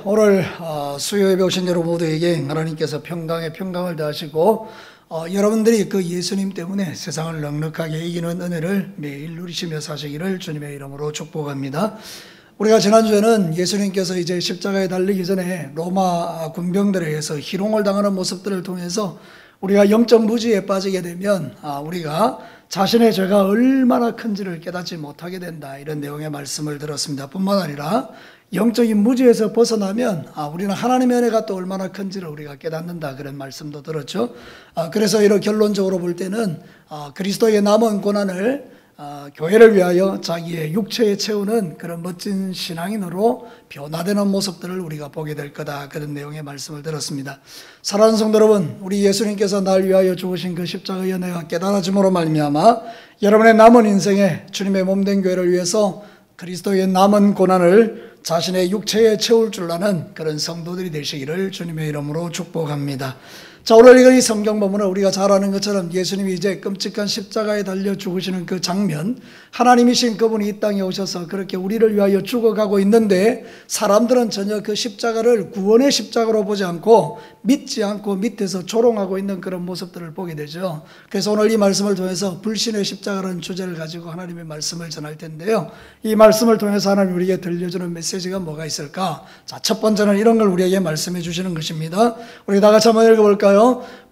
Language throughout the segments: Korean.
오늘 수요 예배 오신 여러분 모두에게 하나님께서 평강에 평강을 더하시고 여러분들이 그 예수님 때문에 세상을 넉넉하게 이기는 은혜를 매일 누리시며 사시기를 주님의 이름으로 축복합니다. 우리가 지난주에는 예수님께서 이제 십자가에 달리기 전에 로마 군병들에 의해서 희롱을 당하는 모습들을 통해서 우리가 영적 무지에 빠지게 되면 우리가 자신의 죄가 얼마나 큰지를 깨닫지 못하게 된다, 이런 내용의 말씀을 들었습니다. 뿐만 아니라 영적인 무지에서 벗어나면 우리는 하나님의 은혜가 또 얼마나 큰지를 우리가 깨닫는다, 그런 말씀도 들었죠. 그래서 이런 결론적으로 볼 때는 그리스도의 남은 고난을 교회를 위하여 자기의 육체에 채우는 그런 멋진 신앙인으로 변화되는 모습들을 우리가 보게 될 거다, 그런 내용의 말씀을 들었습니다. 사랑하는 성도 여러분, 우리 예수님께서 날 위하여 죽으신 그 십자가의 은혜가 깨달아짐으로 말미암아 여러분의 남은 인생에 주님의 몸된 교회를 위해서 그리스도의 남은 고난을 자신의 육체에 채울 줄 아는 그런 성도들이 되시기를 주님의 이름으로 축복합니다. 자, 오늘 이 성경 본문은 우리가 잘 아는 것처럼 예수님이 이제 끔찍한 십자가에 달려 죽으시는 그 장면, 하나님이신 그분이 이 땅에 오셔서 그렇게 우리를 위하여 죽어가고 있는데 사람들은 전혀 그 십자가를 구원의 십자가로 보지 않고 믿지 않고 밑에서 조롱하고 있는 그런 모습들을 보게 되죠. 그래서 오늘 이 말씀을 통해서 불신의 십자가라는 주제를 가지고 하나님의 말씀을 전할 텐데요, 이 말씀을 통해서 하나님 우리에게 들려주는 메시지가 뭐가 있을까? 자, 첫 번째는 이런 걸 우리에게 말씀해 주시는 것입니다. 우리 다 같이 한번 읽어볼까요?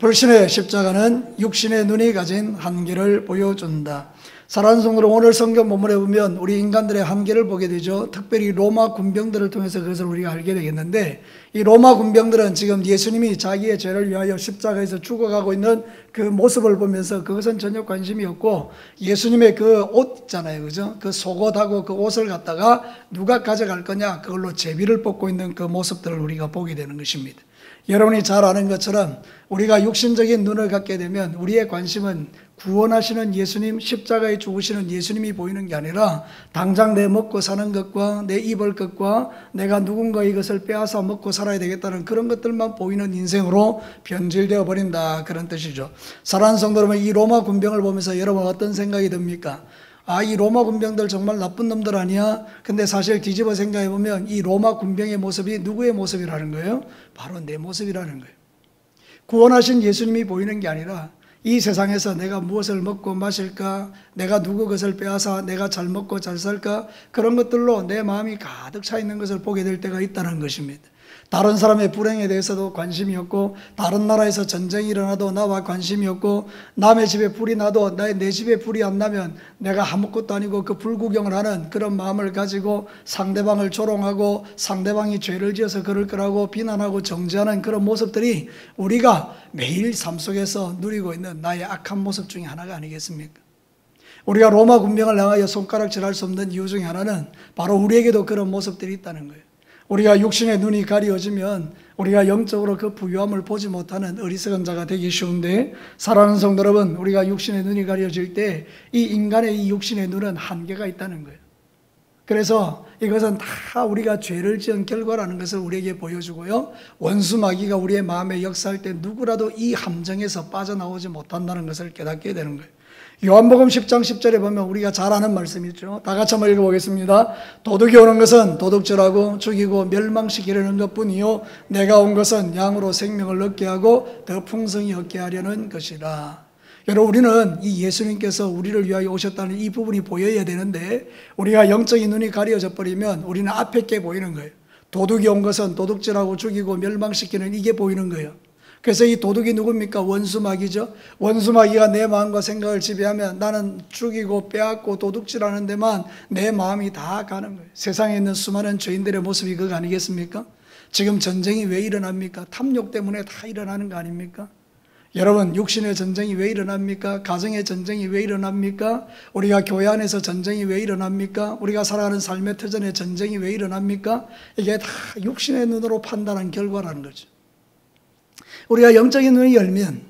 불신의 십자가는 육신의 눈이 가진 한계를 보여준다. 사랑하는 성도들, 오늘 성경 본문에 보면 우리 인간들의 한계를 보게 되죠. 특별히 로마 군병들을 통해서 그것을 우리가 알게 되겠는데, 이 로마 군병들은 지금 예수님이 자기의 죄를 위하여 십자가에서 죽어가고 있는 그 모습을 보면서 그것은 전혀 관심이 없고, 예수님의 그 옷 있잖아요, 그죠? 그 속옷하고 그 옷을 갖다가 누가 가져갈 거냐, 그걸로 제비를 뽑고 있는 그 모습들을 우리가 보게 되는 것입니다. 여러분이 잘 아는 것처럼 우리가 육신적인 눈을 갖게 되면 우리의 관심은 구원하시는 예수님, 십자가에 죽으시는 예수님이 보이는 게 아니라 당장 내 먹고 사는 것과 내 입을 것과 내가 누군가 이것을 빼앗아 먹고 살아야 되겠다는 그런 것들만 보이는 인생으로 변질되어 버린다, 그런 뜻이죠. 사랑하는 성도 여러분, 이 로마 군병을 보면서 여러분 어떤 생각이 듭니까? 이 로마 군병들 정말 나쁜 놈들 아니야? 근데 사실 뒤집어 생각해 보면 이 로마 군병의 모습이 누구의 모습이라는 거예요? 바로 내 모습이라는 거예요. 구원하신 예수님이 보이는 게 아니라 이 세상에서 내가 무엇을 먹고 마실까, 내가 누구 것을 빼앗아 내가 잘 먹고 잘 살까, 그런 것들로 내 마음이 가득 차 있는 것을 보게 될 때가 있다는 것입니다. 다른 사람의 불행에 대해서도 관심이 없고, 다른 나라에서 전쟁이 일어나도 나와 관심이 없고, 남의 집에 불이 나도 내 집에 불이 안 나면 내가 아무것도 아니고 그 불구경을 하는 그런 마음을 가지고 상대방을 조롱하고 상대방이 죄를 지어서 그럴 거라고 비난하고 정죄하는 그런 모습들이 우리가 매일 삶 속에서 누리고 있는 나의 악한 모습 중에 하나가 아니겠습니까? 우리가 로마 군병을 향하여 손가락질할 수 없는 이유 중에 하나는 바로 우리에게도 그런 모습들이 있다는 거예요. 우리가 육신의 눈이 가려지면 우리가 영적으로 그 부유함을 보지 못하는 어리석은 자가 되기 쉬운데, 사랑하는 성도 여러분, 우리가 육신의 눈이 가려질 때 이 인간의 이 육신의 눈은 한계가 있다는 거예요. 그래서 이것은 다 우리가 죄를 지은 결과라는 것을 우리에게 보여주고요, 원수 마귀가 우리의 마음에 역사할 때 누구라도 이 함정에서 빠져나오지 못한다는 것을 깨닫게 되는 거예요. 요한복음 10장 10절에 보면 우리가 잘 아는 말씀이 있죠. 다 같이 한번 읽어보겠습니다. 도둑이 오는 것은 도둑질하고 죽이고 멸망시키려는 것뿐이요 내가 온 것은 양으로 생명을 얻게 하고 더 풍성히 얻게 하려는 것이라. 여러분, 우리는 이 예수님께서 우리를 위하여 오셨다는 이 부분이 보여야 되는데, 우리가 영적인 눈이 가려져 버리면 우리는 앞에 게 보이는 거예요. 도둑이 온 것은 도둑질하고 죽이고 멸망시키는 이게 보이는 거예요. 그래서 이 도둑이 누굽니까? 원수마귀죠. 원수마귀가 내 마음과 생각을 지배하면 나는 죽이고 빼앗고 도둑질하는 데만 내 마음이 다 가는 거예요. 세상에 있는 수많은 죄인들의 모습이 그거 아니겠습니까? 지금 전쟁이 왜 일어납니까? 탐욕 때문에 다 일어나는 거 아닙니까? 여러분, 육신의 전쟁이 왜 일어납니까? 가정의 전쟁이 왜 일어납니까? 우리가 교회 안에서 전쟁이 왜 일어납니까? 우리가 살아가는 삶의 터전에 전쟁이 왜 일어납니까? 이게 다 육신의 눈으로 판단한 결과라는 거죠. 우리가 영적인 눈이 열면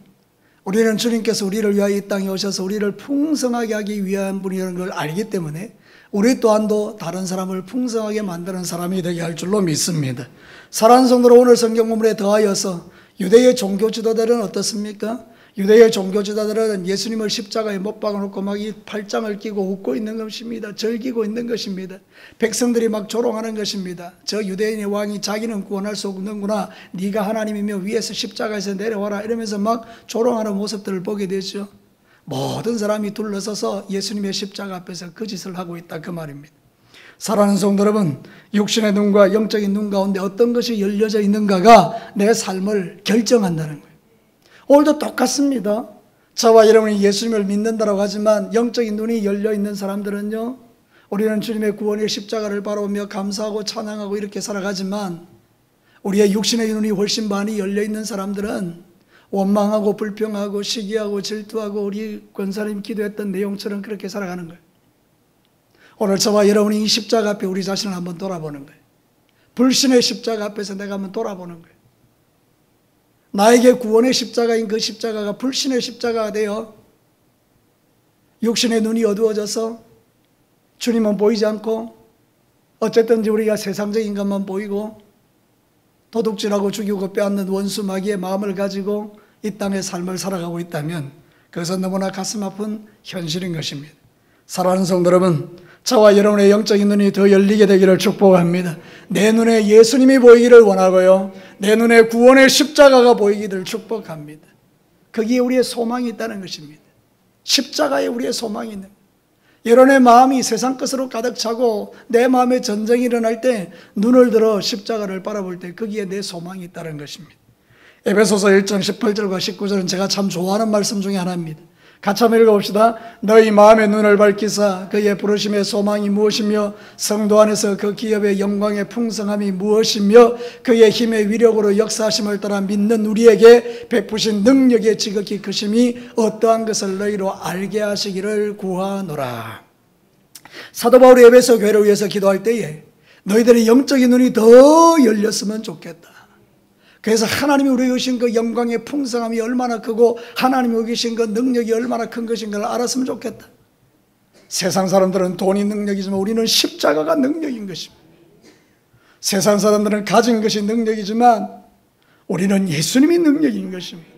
우리는 주님께서 우리를 위하여 이 땅에 오셔서 우리를 풍성하게 하기 위한 분이라는 걸 알기 때문에 우리 또한도 다른 사람을 풍성하게 만드는 사람이 되게 할 줄로 믿습니다. 사랑하는 성도들, 오늘 성경 본문에 더하여서 유대의 종교 지도자들은 어떻습니까? 유대의 종교지도자들은 예수님을 십자가에 못 박아놓고 막 이 팔짱을 끼고 웃고 있는 것입니다. 즐기고 있는 것입니다. 백성들이 막 조롱하는 것입니다. 저 유대인의 왕이 자기는 구원할 수 없는구나, 네가 하나님이며 위에서 십자가에서 내려와라, 이러면서 막 조롱하는 모습들을 보게 되죠. 모든 사람이 둘러서서 예수님의 십자가 앞에서 거짓을 하고 있다, 그 말입니다. 사랑하는 성도 여러분, 육신의 눈과 영적인 눈 가운데 어떤 것이 열려져 있는가가 내 삶을 결정한다는 거예요. 오늘도 똑같습니다. 저와 여러분이 예수님을 믿는다고 하지만 영적인 눈이 열려있는 사람들은요, 우리는 주님의 구원의 십자가를 바라보며 감사하고 찬양하고 이렇게 살아가지만, 우리의 육신의 눈이 훨씬 많이 열려있는 사람들은 원망하고 불평하고 시기하고 질투하고 우리 권사님 기도했던 내용처럼 그렇게 살아가는 거예요. 오늘 저와 여러분이 이 십자가 앞에 우리 자신을 한번 돌아보는 거예요. 불신의 십자가 앞에서 내가 한번 돌아보는 거예요. 나에게 구원의 십자가인 그 십자가가 불신의 십자가가 되어 육신의 눈이 어두워져서 주님은 보이지 않고 어쨌든지 우리가 세상적인 것만 보이고 도둑질하고 죽이고 빼앗는 원수 마귀의 마음을 가지고 이 땅의 삶을 살아가고 있다면 그것은 너무나 가슴 아픈 현실인 것입니다. 사랑하는 성도 여러분, 저와 여러분의 영적인 눈이 더 열리게 되기를 축복합니다. 내 눈에 예수님이 보이기를 원하고요, 내 눈에 구원의 십자가가 보이기를 축복합니다. 거기에 우리의 소망이 있다는 것입니다. 십자가에 우리의 소망이 있는 거예요. 여러분의 마음이 세상 것으로 가득 차고 내 마음에 전쟁이 일어날 때 눈을 들어 십자가를 바라볼 때 거기에 내 소망이 있다는 것입니다. 에베소서 1장 18절과 19절은 제가 참 좋아하는 말씀 중에 하나입니다. 같이 한번 읽어봅시다. 너희 마음의 눈을 밝히사 그의 부르심의 소망이 무엇이며 성도 안에서 그 기업의 영광의 풍성함이 무엇이며 그의 힘의 위력으로 역사하심을 따라 믿는 우리에게 베푸신 능력의 지극히 크심이 어떠한 것을 너희로 알게 하시기를 구하노라. 사도 바울이 에베소 교회를 위해서 기도할 때에 너희들의 영적인 눈이 더 열렸으면 좋겠다. 그래서 하나님이 우리에게 주신 그 영광의 풍성함이 얼마나 크고 하나님이 우리에게 주신 그 능력이 얼마나 큰 것인가를 알았으면 좋겠다. 세상 사람들은 돈이 능력이지만 우리는 십자가가 능력인 것입니다. 세상 사람들은 가진 것이 능력이지만 우리는 예수님이 능력인 것입니다.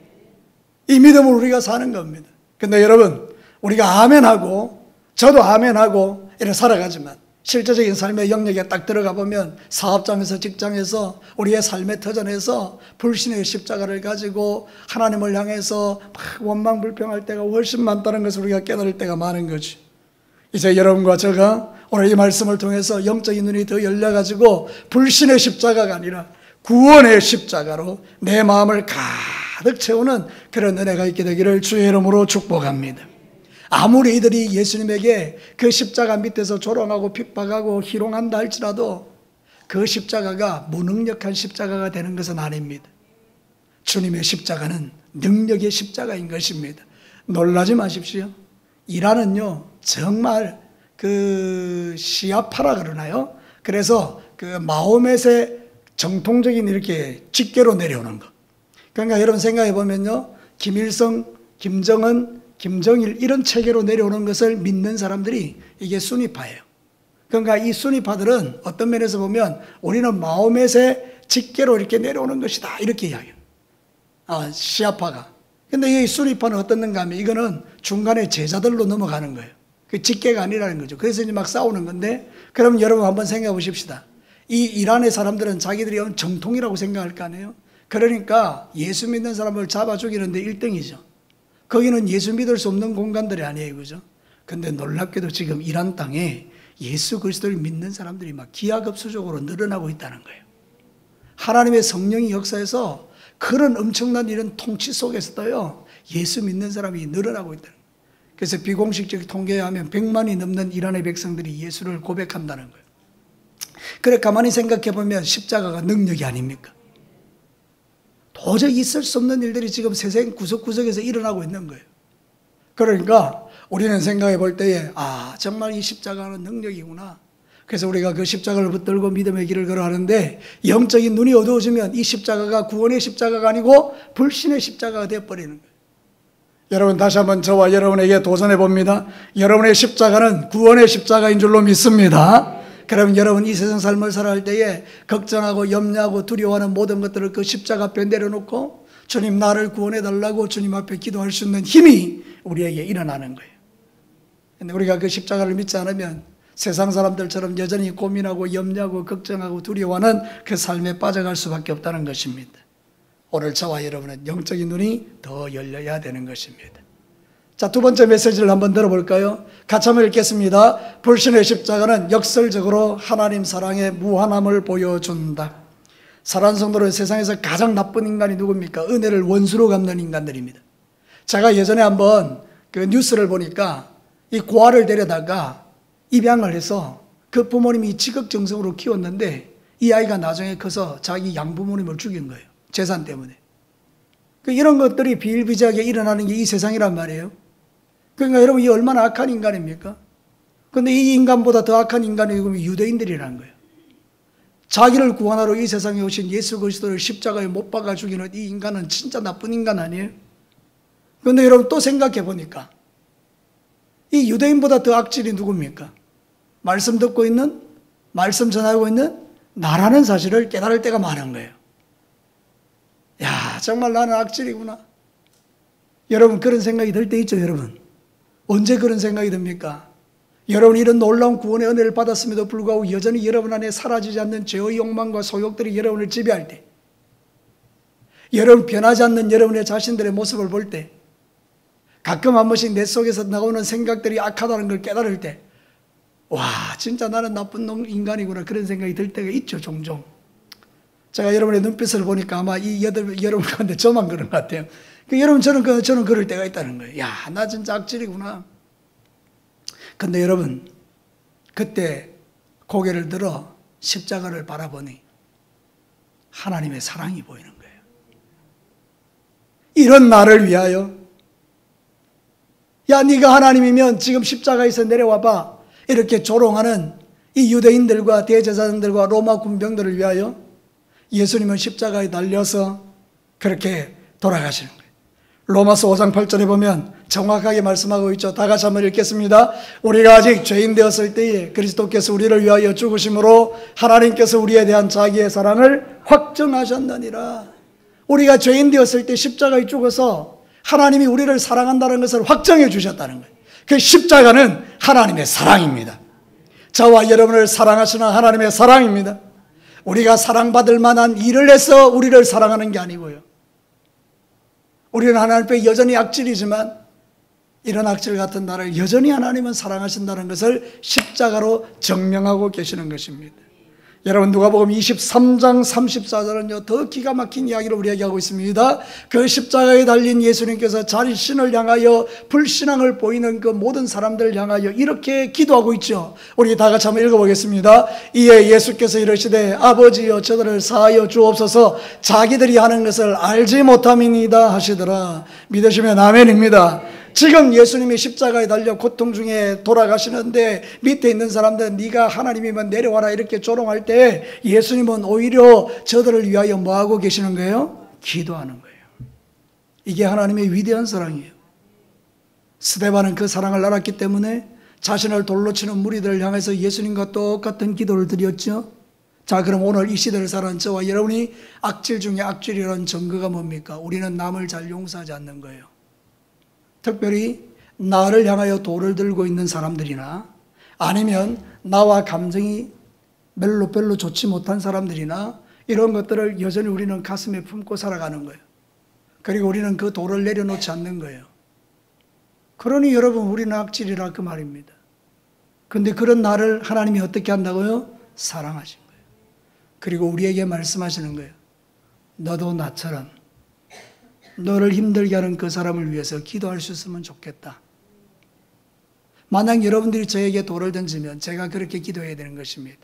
이 믿음을 우리가 사는 겁니다. 근데 여러분, 우리가 아멘하고 저도 아멘하고 이렇게 살아가지만 실제적인 삶의 영역에 딱 들어가 보면 사업장에서 직장에서 우리의 삶의 터전에서 불신의 십자가를 가지고 하나님을 향해서 막 원망 불평할 때가 훨씬 많다는 것을 우리가 깨달을 때가 많은 거지. 이제 여러분과 제가 오늘 이 말씀을 통해서 영적인 눈이 더 열려가지고 불신의 십자가가 아니라 구원의 십자가로 내 마음을 가득 채우는 그런 은혜가 있게 되기를 주의 이름으로 축복합니다. 아무리 이들이 예수님에게 그 십자가 밑에서 조롱하고 핍박하고 희롱한다 할지라도 그 십자가가 무능력한 십자가가 되는 것은 아닙니다. 주님의 십자가는 능력의 십자가인 것입니다. 놀라지 마십시오. 이란은요, 정말 그 시아파라 그러나요? 그래서 그 마호멧의 정통적인 이렇게 직계로 내려오는 것. 그러니까 여러분 생각해 보면요, 김일성, 김정은, 김정일 이런 체계로 내려오는 것을 믿는 사람들이 이게 순위파예요. 그러니까 이 순위파들은 어떤 면에서 보면 우리는 마호멧의 직계로 이렇게 내려오는 것이다 이렇게 이야기해요. 시아파가. 근데 이 순위파는 어떻는가 하면 이거는 중간에 제자들로 넘어가는 거예요. 그 직계가 아니라는 거죠. 그래서 이제 막 싸우는 건데, 그럼 여러분 한번 생각해 보십시다. 이 이란의 사람들은 자기들이 정통이라고 생각할 거 아니에요. 그러니까 예수 믿는 사람을 잡아 죽이는데 1등이죠. 거기는 예수 믿을 수 없는 공간들이 아니에요, 그죠? 근데 놀랍게도 지금 이란 땅에 예수 그리스도를 믿는 사람들이 막 기하급수적으로 늘어나고 있다는 거예요. 하나님의 성령이 역사해서 그런 엄청난 이런 통치 속에서도요, 예수 믿는 사람이 늘어나고 있다는 거예요. 그래서 비공식적 통계에 하면 100만이 넘는 이란의 백성들이 예수를 고백한다는 거예요. 그래 가만히 생각해 보면 십자가가 능력이 아닙니까? 도저히 있을 수 없는 일들이 지금 세상 구석구석에서 일어나고 있는 거예요. 그러니까 우리는 생각해 볼 때에 정말 이 십자가는 능력이구나. 그래서 우리가 그 십자가를 붙들고 믿음의 길을 걸어가는데, 영적인 눈이 어두워지면 이 십자가가 구원의 십자가가 아니고 불신의 십자가가 되어버리는 거예요. 여러분, 다시 한번 저와 여러분에게 도전해 봅니다. 여러분의 십자가는 구원의 십자가인 줄로 믿습니다. 그럼 여러분 이 세상 삶을 살아갈 때에 걱정하고 염려하고 두려워하는 모든 것들을 그 십자가 앞에 내려놓고 주님 나를 구원해 달라고 주님 앞에 기도할 수 있는 힘이 우리에게 일어나는 거예요. 근데 우리가 그 십자가를 믿지 않으면 세상 사람들처럼 여전히 고민하고 염려하고 걱정하고 두려워하는 그 삶에 빠져갈 수밖에 없다는 것입니다. 오늘 저와 여러분은 영적인 눈이 더 열려야 되는 것입니다. 자, 두 번째 메시지를 한번 들어볼까요? 같이 한번 읽겠습니다. 불신의 십자가는 역설적으로 하나님 사랑의 무한함을 보여준다. 사랑하는 성도는 세상에서 가장 나쁜 인간이 누굽니까? 은혜를 원수로 갚는 인간들입니다. 제가 예전에 한번 그 뉴스를 보니까 이 고아를 데려다가 입양을 해서 그 부모님이 지극정성으로 키웠는데 이 아이가 나중에 커서 자기 양부모님을 죽인 거예요. 재산 때문에. 이런 것들이 비일비재하게 일어나는 게 이 세상이란 말이에요. 그러니까 여러분, 이 얼마나 악한 인간입니까? 그런데 이 인간보다 더 악한 인간이 유대인들이라는 거예요. 자기를 구원하러 이 세상에 오신 예수 그리스도를 십자가에 못 박아 죽이는 이 인간은 진짜 나쁜 인간 아니에요? 그런데 여러분 또 생각해 보니까 이 유대인보다 더 악질이 누굽니까? 말씀 듣고 있는, 말씀 전하고 있는 나라는 사실을 깨달을 때가 많은 거예요. 야, 정말 나는 악질이구나. 여러분 그런 생각이 들 때 있죠, 여러분. 언제 그런 생각이 듭니까? 여러분이 이런 놀라운 구원의 은혜를 받았음에도 불구하고 여전히 여러분 안에 사라지지 않는 죄의 욕망과 소욕들이 여러분을 지배할 때, 여러분 변하지 않는 여러분의 자신들의 모습을 볼 때, 가끔 한 번씩 내 속에서 나오는 생각들이 악하다는 걸 깨달을 때, 와, 진짜 나는 나쁜 인간이구나, 그런 생각이 들 때가 있죠, 종종. 제가 여러분의 눈빛을 보니까 아마 여러분 가운데 저만 그런 것 같아요. 여러분, 저는 그럴 때가 있다는 거예요. 야, 나 진짜 악질이구나. 근데 여러분, 그때 고개를 들어 십자가를 바라보니 하나님의 사랑이 보이는 거예요. 이런 나를 위하여, 야, 네가 하나님이면 지금 십자가에서 내려와봐. 이렇게 조롱하는 이 유대인들과 대제사장들과 로마 군병들을 위하여 예수님은 십자가에 달려서 그렇게 돌아가시는 거예요. 로마서 5장 8절에 보면 정확하게 말씀하고 있죠. 다 같이 한번 읽겠습니다. 우리가 아직 죄인 되었을 때에 그리스도께서 우리를 위하여 죽으심으로 하나님께서 우리에 대한 자기의 사랑을 확정하셨느니라. 우리가 죄인 되었을 때 십자가에 죽어서 하나님이 우리를 사랑한다는 것을 확정해 주셨다는 거예요. 그 십자가는 하나님의 사랑입니다. 저와 여러분을 사랑하시는 하나님의 사랑입니다. 우리가 사랑받을 만한 일을 해서 우리를 사랑하는 게 아니고요. 우리는 하나님 앞에 여전히 악질이지만 이런 악질 같은 나를 여전히 하나님은 사랑하신다는 것을 십자가로 증명하고 계시는 것입니다. 여러분 누가복음 23장 34절은요 더 기가 막힌 이야기를 우리에게 하고 있습니다. 그 십자가에 달린 예수님께서 자신을 향하여 불신앙을 보이는 그 모든 사람들을 향하여 이렇게 기도하고 있죠. 우리 다 같이 한번 읽어보겠습니다. 이에 예수께서 이르시되 아버지여 저들을 사하여 주옵소서 자기들이 하는 것을 알지 못함이니이다 하시더라. 믿으시면 아멘입니다. 지금 예수님이 십자가에 달려 고통 중에 돌아가시는데 밑에 있는 사람들은 네가 하나님이면 내려와라 이렇게 조롱할 때 예수님은 오히려 저들을 위하여 뭐하고 계시는 거예요? 기도하는 거예요. 이게 하나님의 위대한 사랑이에요. 스데반은 그 사랑을 알았기 때문에 자신을 돌로 치는 무리들을 향해서 예수님과 똑같은 기도를 드렸죠. 자, 그럼 오늘 이 시대를 사는 저와 여러분이 악질 중에 악질이라는 증거가 뭡니까? 우리는 남을 잘 용서하지 않는 거예요. 특별히 나를 향하여 돌을 들고 있는 사람들이나 아니면 나와 감정이 별로 좋지 못한 사람들이나 이런 것들을 여전히 우리는 가슴에 품고 살아가는 거예요. 그리고 우리는 그 돌을 내려놓지 않는 거예요. 그러니 여러분 우리는 악질이라 그 말입니다. 그런데 그런 나를 하나님이 어떻게 한다고요? 사랑하신 거예요. 그리고 우리에게 말씀하시는 거예요. 너도 나처럼 너를 힘들게 하는 그 사람을 위해서 기도할 수 있으면 좋겠다. 만약 여러분들이 저에게 돌을 던지면 제가 그렇게 기도해야 되는 것입니다.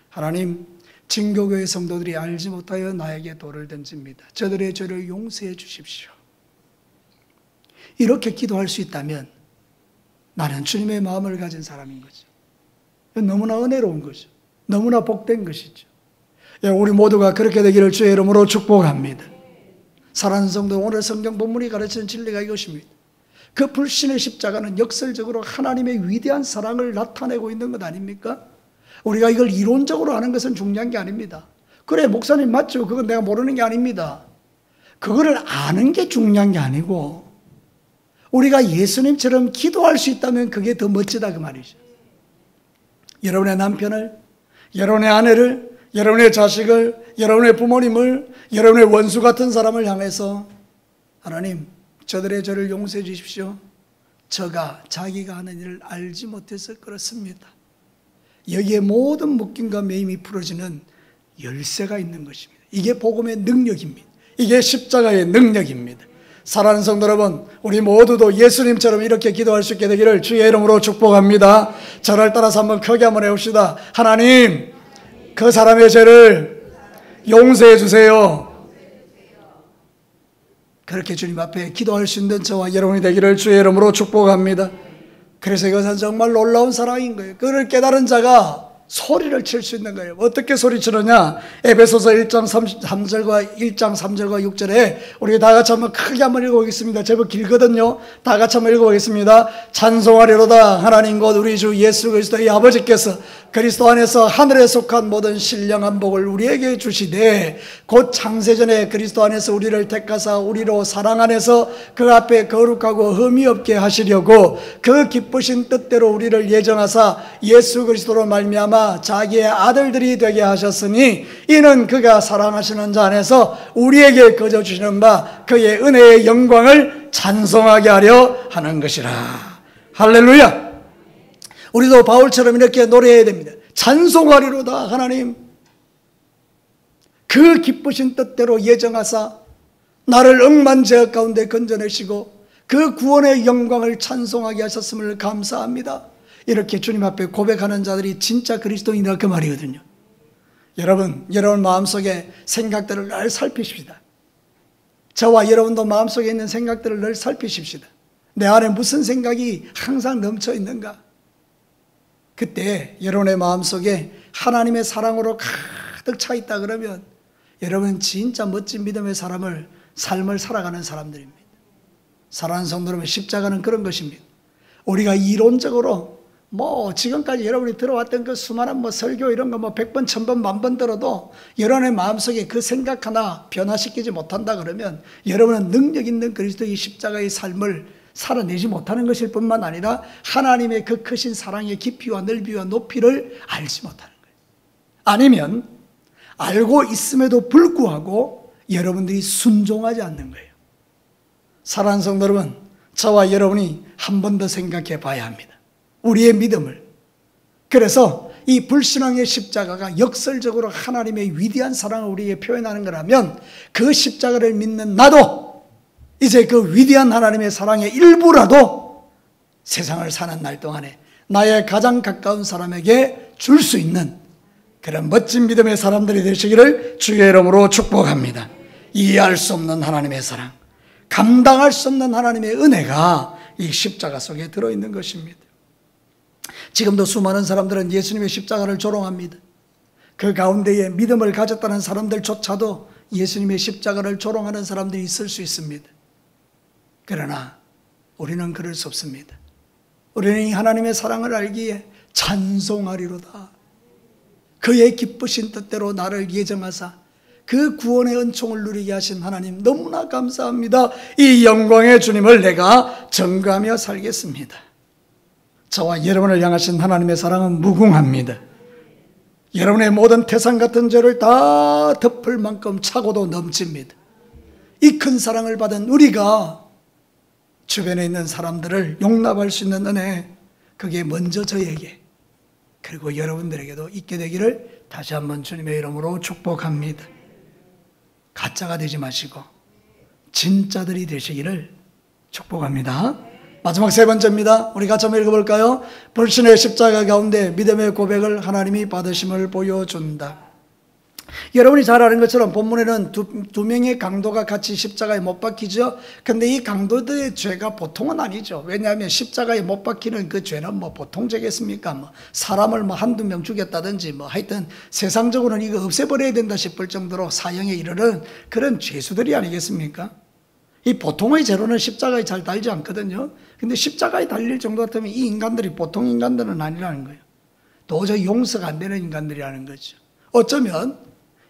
하나님, 진교교회 성도들이 알지 못하여 나에게 돌을 던집니다. 저들의 죄를 용서해 주십시오. 이렇게 기도할 수 있다면 나는 주님의 마음을 가진 사람인 거죠. 너무나 은혜로운 거죠. 너무나 복된 것이죠. 우리 모두가 그렇게 되기를 주의 이름으로 축복합니다. 사랑하는 성도, 오늘 성경 본문이 가르치는 진리가 이것입니다. 그 불신의 십자가는 역설적으로 하나님의 위대한 사랑을 나타내고 있는 것 아닙니까? 우리가 이걸 이론적으로 아는 것은 중요한 게 아닙니다. 그래, 목사님 맞죠? 그건 내가 모르는 게 아닙니다. 그거를 아는 게 중요한 게 아니고 우리가 예수님처럼 기도할 수 있다면 그게 더 멋지다 그 말이죠. 여러분의 남편을, 여러분의 아내를, 여러분의 자식을, 여러분의 부모님을, 여러분의 원수 같은 사람을 향해서 하나님, 저들의 죄를 용서해 주십시오. 저가 자기가 하는 일을 알지 못해서 그렇습니다. 여기에 모든 묶임과 매임이 풀어지는 열쇠가 있는 것입니다. 이게 복음의 능력입니다. 이게 십자가의 능력입니다. 사랑하는 성도 여러분, 우리 모두도 예수님처럼 이렇게 기도할 수 있게 되기를 주의 이름으로 축복합니다. 저를 따라서 한번 크게 한번 해봅시다. 하나님, 그 사람의 죄를 용서해 주세요. 그렇게 주님 앞에 기도할 수 있는 저와 여러분이 되기를 주의 이름으로 축복합니다. 그래서 이것은 정말 놀라운 사랑인 거예요. 그를 깨달은 자가 소리를 칠 수 있는 거예요. 어떻게 소리치느냐? 에베소서 1장 3절과 6절에 우리 다 같이 한번 크게 한번 읽어보겠습니다. 제법 길거든요. 다 같이 한번 읽어보겠습니다. 찬송하리로다 하나님 곧 우리 주 예수 그리스도의 아버지께서 그리스도 안에서 하늘에 속한 모든 신령한 복을 우리에게 주시되 곧 창세전에 그리스도 안에서 우리를 택하사 우리로 사랑 안에서 그 앞에 거룩하고 흠이 없게 하시려고 그 기쁘신 뜻대로 우리를 예정하사 예수 그리스도로 말미암아 자기의 아들들이 되게 하셨으니 이는 그가 사랑하시는 자 안에서 우리에게 거저 주시는 바 그의 은혜의 영광을 찬송하게 하려 하는 것이라. 할렐루야. 우리도 바울처럼 이렇게 노래해야 됩니다. 찬송하리로다 하나님, 그 기쁘신 뜻대로 예정하사 나를 억만 죄악 가운데 건져내시고 그 구원의 영광을 찬송하게 하셨음을 감사합니다. 이렇게 주님 앞에 고백하는 자들이 진짜 그리스도인이라 그 말이거든요. 여러분 마음속에 생각들을 늘 살피십시다. 저와 여러분도 마음속에 있는 생각들을 늘 살피십시다. 내 안에 무슨 생각이 항상 넘쳐 있는가? 그때 여러분의 마음속에 하나님의 사랑으로 가득 차 있다 그러면 여러분 진짜 멋진 믿음의 삶을 살아가는 사람들입니다. 사랑하는 성도 여러분, 십자가는 그런 것입니다. 우리가 이론적으로 지금까지 여러분이 들어왔던 그 수많은 설교 이런 거 100번, 1000번, 10,000번 들어도 여러분의 마음속에 그 생각 하나 변화시키지 못한다 그러면 여러분은 능력 있는 그리스도의 십자가의 삶을 살아내지 못하는 것일 뿐만 아니라 하나님의 그 크신 사랑의 깊이와 넓이와 높이를 알지 못하는 거예요. 아니면 알고 있음에도 불구하고 여러분들이 순종하지 않는 거예요. 사랑하는 성도 여러분, 저와 여러분이 한 번 더 생각해 봐야 합니다. 우리의 믿음을. 그래서 이 불신앙의 십자가가 역설적으로 하나님의 위대한 사랑을 우리에게 표현하는 거라면 그 십자가를 믿는 나도 이제 그 위대한 하나님의 사랑의 일부라도 세상을 사는 날 동안에 나의 가장 가까운 사람에게 줄 수 있는 그런 멋진 믿음의 사람들이 되시기를 주의 이름으로 축복합니다. 이해할 수 없는 하나님의 사랑, 감당할 수 없는 하나님의 은혜가 이 십자가 속에 들어있는 것입니다. 지금도 수많은 사람들은 예수님의 십자가를 조롱합니다. 그 가운데에 믿음을 가졌다는 사람들조차도 예수님의 십자가를 조롱하는 사람들이 있을 수 있습니다. 그러나 우리는 그럴 수 없습니다. 우리는 이 하나님의 사랑을 알기에 찬송하리로다. 그의 기쁘신 뜻대로 나를 예정하사 그 구원의 은총을 누리게 하신 하나님 너무나 감사합니다. 이 영광의 주님을 내가 전가하며 살겠습니다. 저와 여러분을 향하신 하나님의 사랑은 무궁합니다. 여러분의 모든 태산 같은 죄를 다 덮을 만큼 차고도 넘칩니다. 이 큰 사랑을 받은 우리가 주변에 있는 사람들을 용납할 수 있는 은혜, 그게 먼저 저에게 그리고 여러분들에게도 있게 되기를 다시 한번 주님의 이름으로 축복합니다. 가짜가 되지 마시고 진짜들이 되시기를 축복합니다. 마지막 세 번째입니다. 우리 같이 한번 읽어볼까요? 불신의 십자가 가운데 믿음의 고백을 하나님이 받으심을 보여준다. 여러분이 잘 아는 것처럼 본문에는 두 명의 강도가 같이 십자가에 못 박히죠. 근데 이 강도들의 죄가 보통은 아니죠. 왜냐하면 십자가에 못 박히는 그 죄는 보통 죄겠습니까? 사람을 한두 명 죽였다든지 하여튼 세상적으로는 이거 없애버려야 된다 싶을 정도로 사형에 이르는 그런 죄수들이 아니겠습니까? 이 보통의 죄로는 십자가에 잘 달지 않거든요. 근데 십자가에 달릴 정도 같으면 이 인간들이 보통 인간들은 아니라는 거예요. 도저히 용서가 안 되는 인간들이라는 거죠. 어쩌면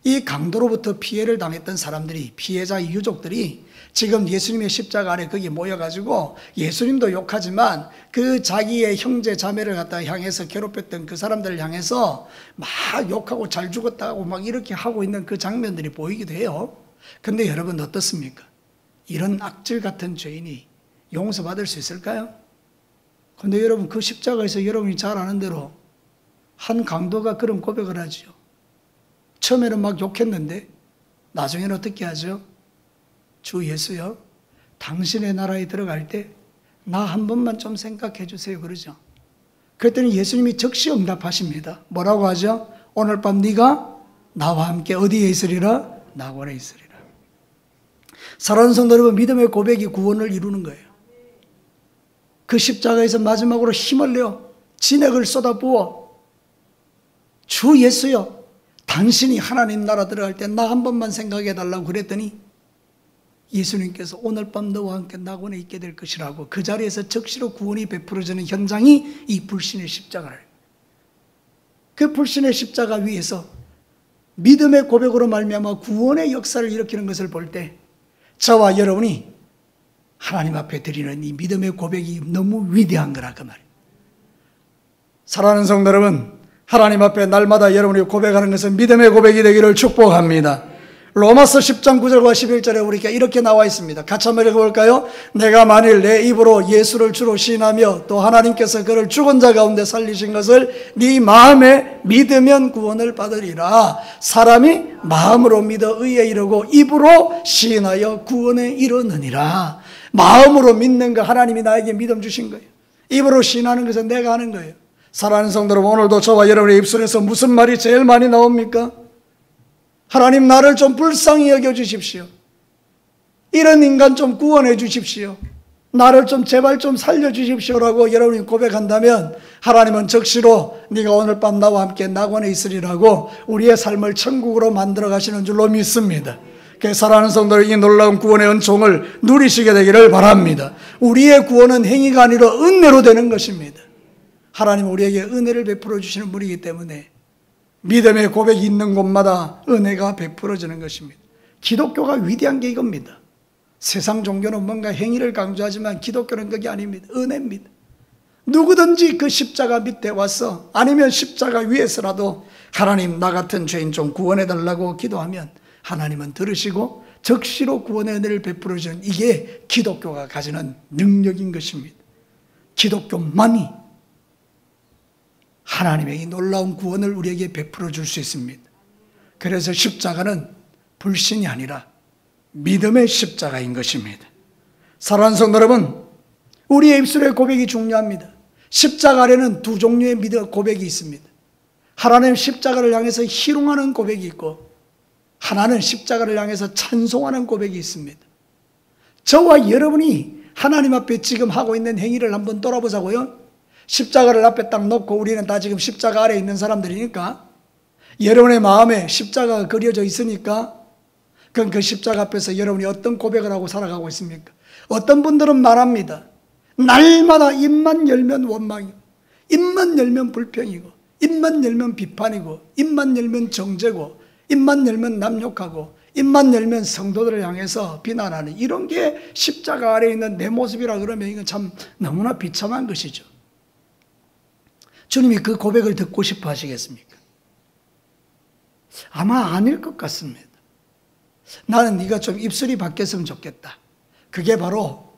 이 강도로부터 피해를 당했던 사람들이, 피해자의 유족들이 지금 예수님의 십자가 아래 거기 모여가지고 예수님도 욕하지만 그 자기의 형제 자매를 갖다 향해서 괴롭혔던 그 사람들을 향해서 막 욕하고 잘 죽었다고 막 이렇게 하고 있는 그 장면들이 보이기도 해요. 근데 여러분 어떻습니까? 이런 악질 같은 죄인이 용서받을 수 있을까요? 근데 여러분 그 십자가에서 여러분이 잘 아는 대로 한 강도가 그런 고백을 하죠. 처음에는 막 욕했는데 나중에는 어떻게 하죠? 주 예수여, 당신의 나라에 들어갈 때 나 한 번만 좀 생각해 주세요 그러죠. 그랬더니 예수님이 즉시 응답하십니다. 뭐라고 하죠? 오늘 밤 네가 나와 함께 어디에 있으리라? 낙원에 있으리라. 사랑하는 성도 여러분, 믿음의 고백이 구원을 이루는 거예요. 그 십자가에서 마지막으로 힘을 내어 진액을 쏟아부어 주 예수여, 당신이 하나님 나라 들어갈 때 나 한 번만 생각해 달라고 그랬더니 예수님께서 오늘 밤 너와 함께 낙원에 있게 될 것이라고 그 자리에서 즉시로 구원이 베풀어지는 현장이 이 불신의 십자가를, 그 불신의 십자가 위에서 믿음의 고백으로 말미암아 구원의 역사를 일으키는 것을 볼 때 저와 여러분이 하나님 앞에 드리는 이 믿음의 고백이 너무 위대한 거라 그 말이에요. 사랑하는 성도 여러분, 하나님 앞에 날마다 여러분이 고백하는 것은 믿음의 고백이 되기를 축복합니다. 로마서 10장 9절과 11절에 우리가 이렇게 나와 있습니다. 같이 한번 읽어볼까요? 내가 만일 내 입으로 예수를 주로 시인하며 또 하나님께서 그를 죽은 자 가운데 살리신 것을 네 마음에 믿으면 구원을 받으리라. 사람이 마음으로 믿어 의에 이르고 입으로 시인하여 구원에 이르느니라. 마음으로 믿는 거 하나님이 나에게 믿음 주신 거예요. 입으로 시인하는 것은 내가 하는 거예요. 사랑하는 성도 여러분, 오늘도 저와 여러분의 입술에서 무슨 말이 제일 많이 나옵니까? 하나님 나를 좀 불쌍히 여겨주십시오. 이런 인간 좀 구원해 주십시오. 나를 좀 제발 좀 살려주십시오라고 여러분이 고백한다면 하나님은 즉시로 네가 오늘 밤 나와 함께 낙원에 있으리라고 우리의 삶을 천국으로 만들어 가시는 줄로 믿습니다. 사랑하는 성도들, 이 놀라운 구원의 은총을 누리시게 되기를 바랍니다. 우리의 구원은 행위가 아니라 은혜로 되는 것입니다. 하나님은 우리에게 은혜를 베풀어 주시는 분이기 때문에 믿음의 고백이 있는 곳마다 은혜가 베풀어지는 것입니다. 기독교가 위대한 게 이겁니다. 세상 종교는 뭔가 행위를 강조하지만 기독교는 그게 아닙니다. 은혜입니다. 누구든지 그 십자가 밑에 와서 아니면 십자가 위에서라도 하나님 나 같은 죄인 좀 구원해 달라고 기도하면 하나님은 들으시고 즉시로 구원의 은혜를 베풀어 주는, 이게 기독교가 가지는 능력인 것입니다. 기독교만이 하나님의 이 놀라운 구원을 우리에게 베풀어 줄 수 있습니다. 그래서 십자가는 불신이 아니라 믿음의 십자가인 것입니다. 사랑하는 성도 여러분, 우리의 입술의 고백이 중요합니다. 십자가 아래는 두 종류의 믿음 고백이 있습니다. 하나는 십자가를 향해서 희롱하는 고백이 있고 하나는 십자가를 향해서 찬송하는 고백이 있습니다. 저와 여러분이 하나님 앞에 지금 하고 있는 행위를 한번 돌아보자고요. 십자가를 앞에 딱 놓고 우리는 다 지금 십자가 아래에 있는 사람들이니까 여러분의 마음에 십자가가 그려져 있으니까 그럼 그 십자가 앞에서 여러분이 어떤 고백을 하고 살아가고 있습니까? 어떤 분들은 말합니다. 날마다 입만 열면 원망이고 입만 열면 불평이고 입만 열면 비판이고 입만 열면 정죄고 입만 열면 남욕하고 입만 열면 성도들을 향해서 비난하는, 이런 게 십자가 아래에 있는 내 모습이라 그러면 이건 참 너무나 비참한 것이죠. 주님이 그 고백을 듣고 싶어 하시겠습니까? 아마 아닐 것 같습니다. 나는 네가 좀 입술이 바뀌었으면 좋겠다. 그게 바로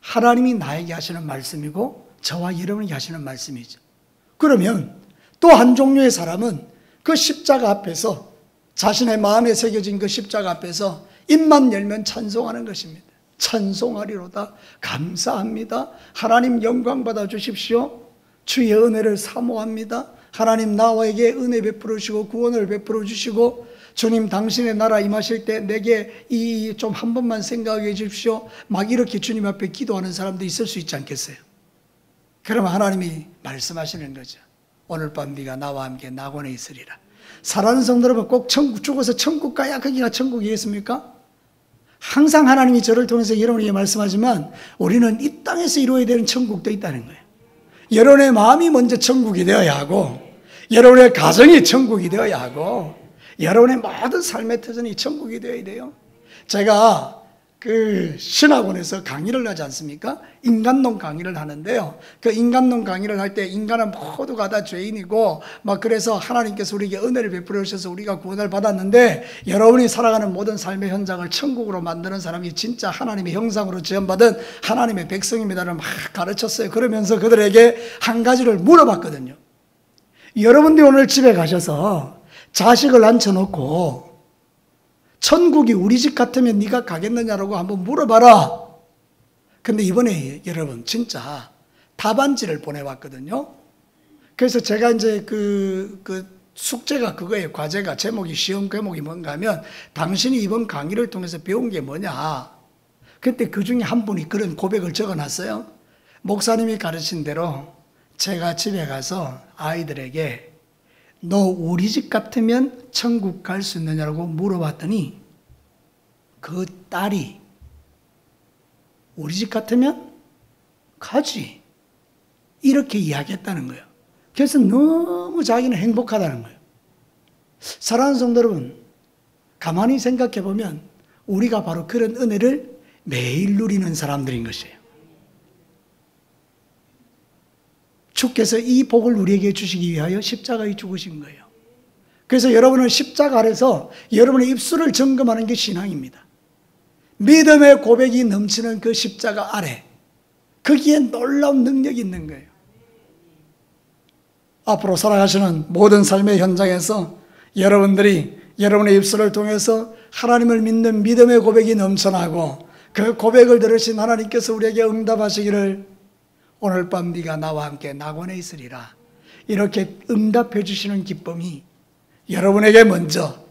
하나님이 나에게 하시는 말씀이고 저와 여러분에게 하시는 말씀이죠. 그러면 또 한 종류의 사람은 그 십자가 앞에서, 자신의 마음에 새겨진 그 십자가 앞에서 입만 열면 찬송하는 것입니다. 찬송하리로다. 감사합니다. 하나님 영광 받아 주십시오. 주의 은혜를 사모합니다. 하나님 나에게 은혜 베풀어 주시고 구원을 베풀어 주시고 주님 당신의 나라 임하실 때 내게 이 좀 한 번만 생각해 주십시오. 막 이렇게 주님 앞에 기도하는 사람도 있을 수 있지 않겠어요? 그러면 하나님이 말씀하시는 거죠. 오늘 밤 네가 나와 함께 낙원에 있으리라. 사랑하는 성도 여러분, 꼭 천국 죽어서 천국 가야 거기가 천국이겠습니까? 항상 하나님이 저를 통해서 여러분에게 말씀하지만 우리는 이 땅에서 이루어야 되는 천국도 있다는 거예요. 여러분의 마음이 먼저 천국이 되어야 하고 여러분의 가정이 천국이 되어야 하고 여러분의 모든 삶의 터전이 천국이 되어야 돼요. 제가 그 신학원에서 강의를 하지 않습니까? 인간론 강의를 하는데요. 그 인간론 강의를 할 때 인간은 모두가 다 죄인이고 막 그래서 하나님께서 우리에게 은혜를 베풀어 주셔서 우리가 구원을 받았는데, 여러분이 살아가는 모든 삶의 현장을 천국으로 만드는 사람이 진짜 하나님의 형상으로 지음받은 하나님의 백성입니다를 막 가르쳤어요. 그러면서 그들에게 한 가지를 물어봤거든요. 여러분들이 오늘 집에 가셔서 자식을 앉혀놓고 천국이 우리 집 같으면 네가 가겠느냐라고 한번 물어봐라. 근데 이번에 여러분 진짜 답안지를 보내왔거든요. 그래서 제가 이제 그 숙제가 그거예요. 과제가 제목이 시험 과목이 뭔가 하면 당신이 이번 강의를 통해서 배운 게 뭐냐. 그때 그 중에 한 분이 그런 고백을 적어놨어요. 목사님이 가르친 대로 제가 집에 가서 아이들에게 너 우리 집 같으면 천국 갈 수 있느냐고 물어봤더니 그 딸이 우리 집 같으면 가지 이렇게 이야기했다는 거예요. 그래서 너무 자기는 행복하다는 거예요. 사랑하는 성도 여러분, 가만히 생각해 보면 우리가 바로 그런 은혜를 매일 누리는 사람들인 것이에요. 주께서 이 복을 우리에게 주시기 위하여 십자가에 죽으신 거예요. 그래서 여러분은 십자가 아래서 여러분의 입술을 점검하는 게 신앙입니다. 믿음의 고백이 넘치는 그 십자가 아래, 거기에 놀라운 능력이 있는 거예요. 앞으로 살아가시는 모든 삶의 현장에서 여러분들이 여러분의 입술을 통해서 하나님을 믿는 믿음의 고백이 넘쳐나고 그 고백을 들으신 하나님께서 우리에게 응답하시기를 오늘 밤 네가 나와 함께 낙원에 있으리라 이렇게 응답해 주시는 기쁨이 여러분에게 먼저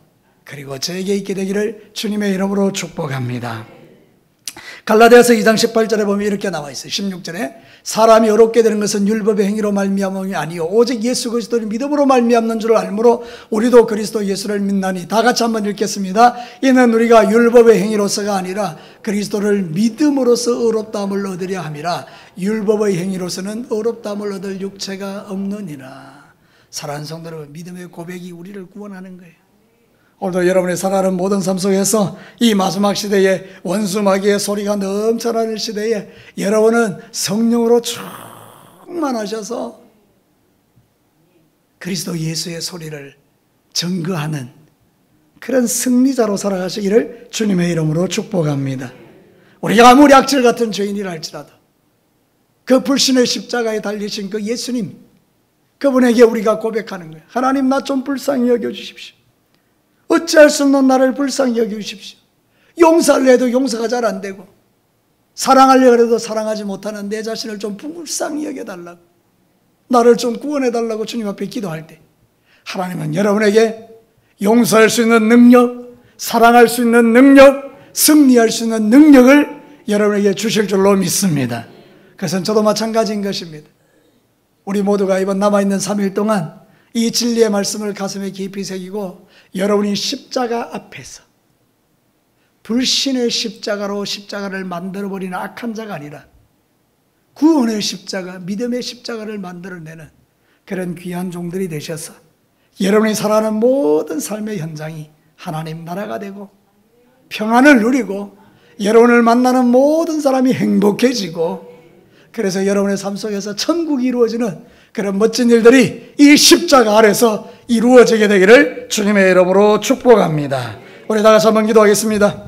그리고 저에게 있게 되기를 주님의 이름으로 축복합니다. 갈라디아서 2장 18절에 보면 이렇게 나와 있어요. 16절에 사람이 어렵게 되는 것은 율법의 행위로 말미암음이 아니요 오직 예수 그리스도를 믿음으로 말미암는 줄을 알므로 우리도 그리스도 예수를 믿나니. 다 같이 한번 읽겠습니다. 이는 우리가 율법의 행위로서가 아니라 그리스도를 믿음으로써 의롭다함을 얻으려 함이라. 율법의 행위로서는 의롭다함을 얻을 육체가 없느니라. 사랑하는 성도 여러분, 믿음의 고백이 우리를 구원하는 거예요. 오늘도 여러분의 살아가는 모든 삶 속에서 이 마지막 시대에 원수 마귀의 소리가 넘쳐나는 시대에 여러분은 성령으로 충만하셔서 그리스도 예수의 소리를 증거하는 그런 승리자로 살아가시기를 주님의 이름으로 축복합니다. 우리가 아무리 악질 같은 죄인이라 할지라도 그 불신의 십자가에 달리신 그 예수님, 그분에게 우리가 고백하는 거예요. 하나님, 나 좀 불쌍히 여겨주십시오. 어찌할 수 없는 나를 불쌍히 여기십시오. 용서를 해도 용서가 잘 안 되고 사랑하려고 해도 사랑하지 못하는 내 자신을 좀 불쌍히 여겨달라고, 나를 좀 구원해달라고 주님 앞에 기도할 때 하나님은 여러분에게 용서할 수 있는 능력, 사랑할 수 있는 능력, 승리할 수 있는 능력을 여러분에게 주실 줄로 믿습니다. 그것은 저도 마찬가지인 것입니다. 우리 모두가 이번 남아있는 3일 동안 이 진리의 말씀을 가슴에 깊이 새기고 여러분이 십자가 앞에서 불신의 십자가로 십자가를 만들어버리는 악한 자가 아니라 구원의 십자가, 믿음의 십자가를 만들어내는 그런 귀한 종들이 되셔서 여러분이 살아가는 모든 삶의 현장이 하나님 나라가 되고 평안을 누리고 여러분을 만나는 모든 사람이 행복해지고, 그래서 여러분의 삶 속에서 천국이 이루어지는 그런 멋진 일들이 이 십자가 아래서 이루어지게 되기를 주님의 이름으로 축복합니다. 우리 다 같이 한번 기도하겠습니다.